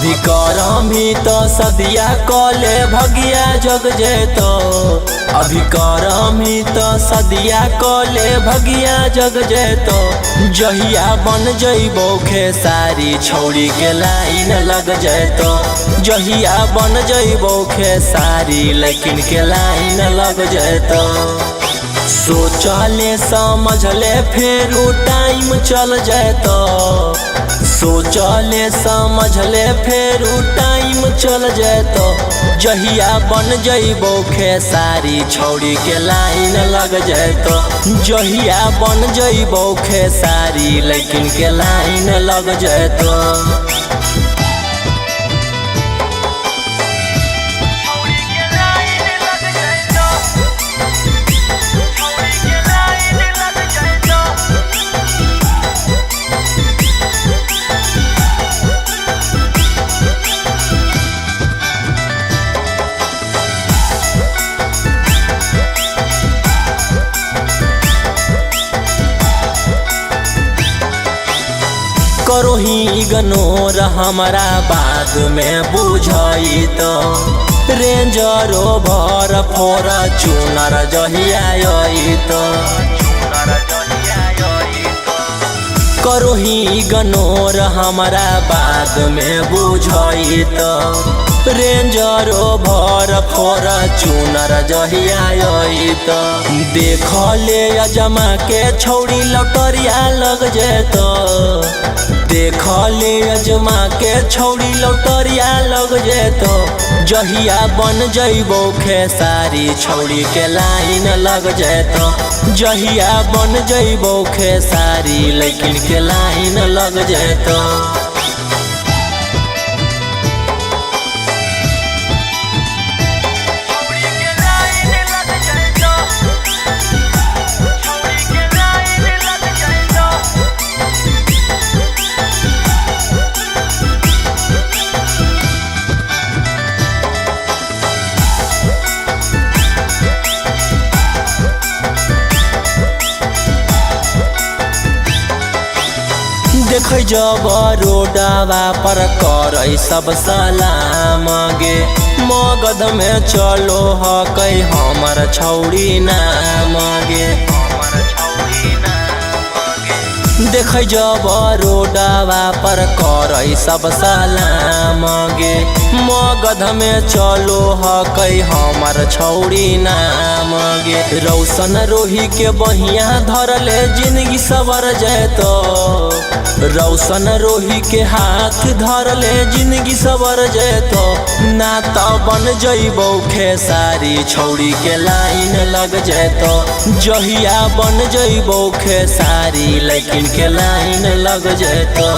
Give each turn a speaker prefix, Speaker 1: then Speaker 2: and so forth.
Speaker 1: अभी करम ही तो सदिया कले भगिया जग जेतो। अभी करम ही तो सदिया कले भगिया जग जेतो। जहिया बन जइबो खेसारी छौड़ी के लाइन लग जेतो। जहिया बन जइबो खेसारी लेकिन के लाइन लग जेतो। सोचले समझले फिर टाइम चल जेतो। सोचले समझले फिर टाइम चल जेतो। जहिया बन जइबो खेसारी छौड़ी के लाइन लग जेतो। जहिया बन जइबो खेसारी लेकिन के लाइन लग जेतो। करो ही इग्नोर हमारा बाद में बुझाई तो। रेंजरो भर फॉर्च्यूनर जहिया तो। करो ही इग्नोर हमारा बाद में बुझाई तो। रेंजरो भर फॉर्च्यूनर जहिया तो। देख ले अजमा के छौड़ी लौटरिया लग जेतो। देख ले अजमा के छौड़ी लौटरिया लग जेतो। जहिया बन जइबो खेसारी छौड़ी के लाइन लग जेतो। जहिया बन जइबो खेसारी लेकिन के लाइन लग जेतो। देख जब रोडवा पर कर सब सलाम गे। मगध में चलो हकै हमर छौड़ी नाम गे। देख जब रोडवा पर कर सब सलाम गे। मगध में चलो हकै हमर छौड़ी नाम गे। रौशन रोही के बहिया धरले जिंदगी सवर जेतो। रौशन रोही के हाथ धरले जिंदगी सवर जेतो। ना तो बन जइबो खेसारी छौड़ी के लाइन लग जेतो। जहिया बन जइबो खेसारी लेकिन के लाइन लग जेतो।